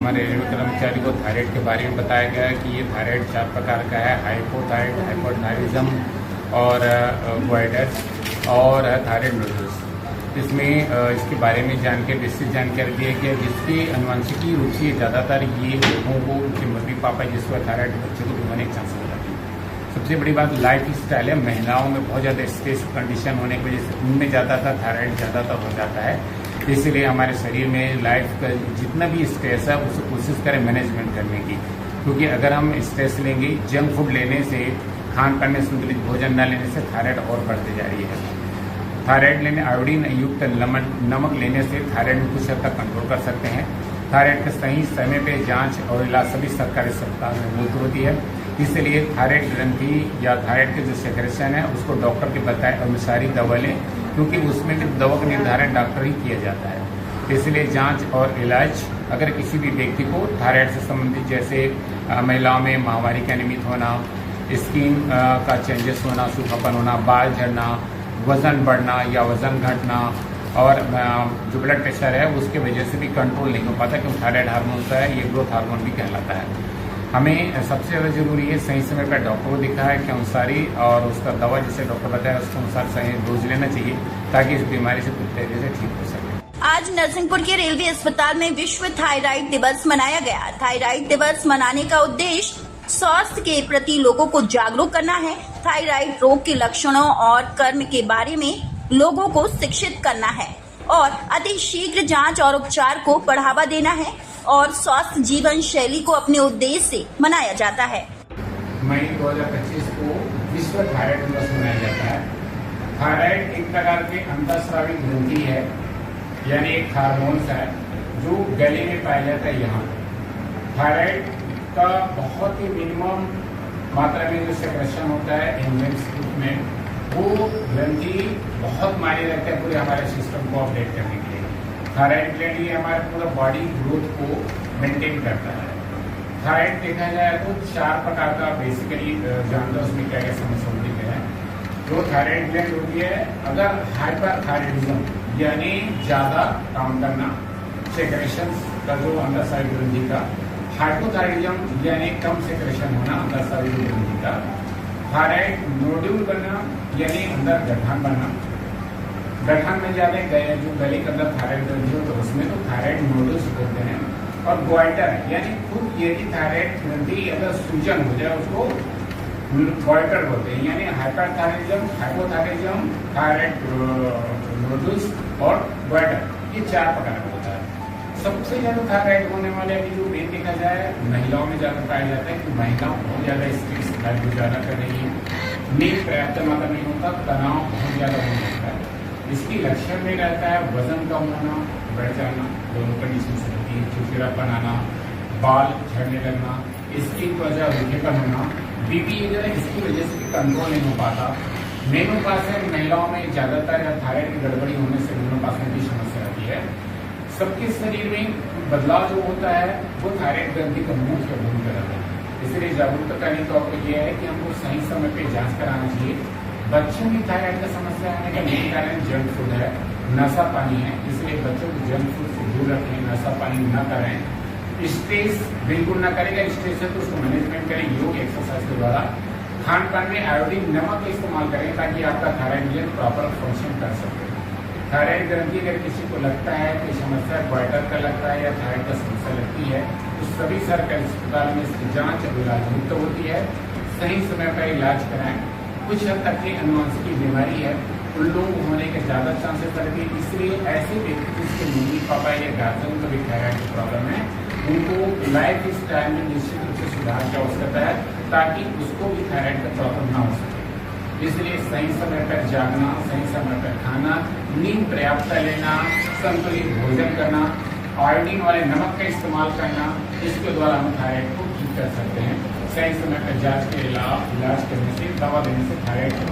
हमारे रेलवे कर्मचारी को थायराइड के बारे में बताया गया है कि ये थायराइड 4 प्रकार का है। हाइपोथायराइड, हाइपोथायरिज्म और गोइटर और थायराइड नोडल्स। इसमें इसके बारे में विस्तृत जानकारी दी गई है, जिसकी अनुवांशिकी रूप से ज़्यादातर ये लोगों को उनके मम्मी पापा जिसको थायराइड बच्चे को होने के चांसेस हो जाते हैं। सबसे बड़ी बात लाइफ स्टाइल है। महिलाओं में बहुत ज़्यादा स्ट्रेस कंडीशन होने की वजह से उनमें ज़्यादातर थायराइड ज़्यादातर हो जाता है। इसलिए हमारे शरीर में लाइफ का जितना भी स्ट्रेस है उसको कोशिश करें मैनेजमेंट करने की, क्योंकि अगर हम स्ट्रेस लेंगे, जंक फूड लेने से, खान पान में संतुलित भोजन न लेने से थायराइड और बढ़ती जा रही है। थायराइड लेने आयोडीन युक्त नमक लेने से थायराइड में कुछ हद तक कंट्रोल कर सकते हैं। थायराइड का सही समय पे जांच और इलाज सभी सरकारी अस्पताल में मौजूद होती है। इसलिए थायराइड ग्रंथि या थायराइड के जो सेक्रेशन है उसको डॉक्टर के बताए अनुसार ही दवा लें, क्योंकि उसमें भी दवा का निर्धारण डॉक्टर ही किया जाता है। इसलिए जांच और इलाज अगर किसी भी व्यक्ति को थायराइड से संबंधित, जैसे महिलाओं में माहवारी का नियमित होना, स्किन का चेंजेस होना, सूखापन होना, बाल झड़ना, वजन बढ़ना या वजन घटना और जो ब्लड प्रेशर है उसके वजह से भी कंट्रोल नहीं हो पाता, क्योंकि थायराइड हार्मोन है, ये ग्रोथ हार्मोन भी कहलाता है। हमें सबसे ज़्यादा जरूरी है सही समय पर डॉक्टर को दिखाए के अनुसार ही, और उसका दवा जिसे डॉक्टर बताया उसके अनुसार सही डोज लेना चाहिए, ताकि इस बीमारी से पूरी तरीके से ठीक हो सके। आज नरसिंहपुर के रेलवे अस्पताल में विश्व थायराइड दिवस मनाया गया। थायराइड दिवस मनाने का उद्देश्य स्वास्थ्य के प्रति लोगों को जागरूक करना है। थायराइड रोग के लक्षणों और कर्म के बारे में लोगों को शिक्षित करना है और अति शीघ्र जांच और उपचार को बढ़ावा देना है और स्वास्थ्य जीवन शैली को अपने उद्देश्य से मनाया जाता है। मई 2025 को विश्व थायराइड दिवस मनाया जाता है। थायराइड एक प्रकार के अंतःस्रावी ग्रंथि है, यानी एक हार्मोन्स है जो गले में पाया जाता है। यहाँ थायराइड का बहुत ही मिनिमम मात्रा में जो सेक्रेशन होता है एंजाइम्स में, वो ग्रंथि बहुत मायने रखता है पूरे हमारे सिस्टम को अपडेट करने के लिए। थायराइड ग्लैंड ये हमारे पूरा बॉडी ग्रोथ को मेंटेन करता है। थायराइड देखा जाए तो 4 प्रकार का बेसिकली जानते हैं उसमें क्या क्या समस्या होती है। जो थायराइड ग्लैंड होती है, अगर हाइपर थायराइडिज्म यानी ज्यादा काम करना, सेक्रेशन का जो अंदर ग्रंथि का, हाइपोथायरिज्म यानी कम सेक्रेशन होना अंदर ग्रंथि का, थायराइड नोड्यूल बनना यानी अंदर गठान बनना, गठान में ज्यादा जो गले के अंदर थायराइड ग्रंथि हो तो उसमें तो थायराइड नोडल्स होते हैं, और गोइटर यानी खुद यदि थायराइड ग्रंथि अगर सूजन हो जाए उसको गोइटर बोलते हैं। यानी हाइपरथायरिज्म, हाइपोथायरिज्म, थायराइड नोडल्स और गोइटर, ये 4 प्रकार का होता है। सबसे ज्यादा थायराइड होने वाले अभी जो मेन देखा जाए महिलाओं में ज्यादा पाया जाता है कि महिलाओं बहुत ज्यादा स्ट्रेस लाइफ गुजारा कर रही है, नींद पर्याप्त मात्रा नहीं होता, तनाव बहुत ज्यादा होने लगता है। इसकी लक्षण में रहता है वजन कम होना, बढ़ जाना, दोनों कंडीशन होती है, चिड़चिड़ापन आना, बाल झड़ने लगना, स्किन त्वचा रूखेपन होना, बीपी वगैरह इसकी वजह से कंट्रोल नहीं हो पाता। मेनोपास है महिलाओं में ज्यादातर थायराइड की गड़बड़ी होने से मेनोपास में भी समस्या आती है। सबके शरीर में बदलाव जो होता है वो थायराइड ग्रंथि का मुख्य भूमिका रहता है। इसलिए जागरूकता करने का यह है कि हमको सही समय पे जांच कराना चाहिए। बच्चों में थायराइड का समस्या होने का मेन कारण जंक फूड है, नशा पानी है, इसलिए बच्चों को जंक फूड से दूर रखें, नशा पानी न करें, स्ट्रेस बिल्कुल ना करेगा, स्ट्रेस है तो उसको मैनेजमेंट करें योग एक्सरसाइज के द्वारा। खान पान में आयोडीन नमक का इस्तेमाल करें ताकि आपका थायराइड ग्लैंड प्रॉपर फंक्शन कर सके। थायराइड ग्रंथि अगर किसी को लगता है कि समस्या गोइटर का लगता है या थायराइड का समस्या लगती है तो सभी सरकारी अस्पताल में इसकी जांच और इलाज मुक्त होती है। सही समय पर इलाज कराएं। कुछ हद तक की अनुवांशिक बीमारी है, उन लोगों को होने के ज्यादा चांसेस रहते हैं, इसलिए ऐसे व्यक्ति जिसके मम्मी पापा या गार्जियन को भी थायराइड की प्रॉब्लम है उनको लाइफ स्टाइल में निश्चित रूप से सुधार की आवश्यकता है, ताकि उसको भी थायराइड का प्रॉब्लम ना हो सके। इसलिए सही समय पर जागना, सही समय पर खाना, नींद पर्याप्त लेना, संतुलित भोजन करना, आयोडीन वाले नमक का इस्तेमाल करना, इसके द्वारा हम थायराइड को ठीक कर सकते हैं। सही समय पर जांच के इलाज करने से, दवा देने से थायराइड को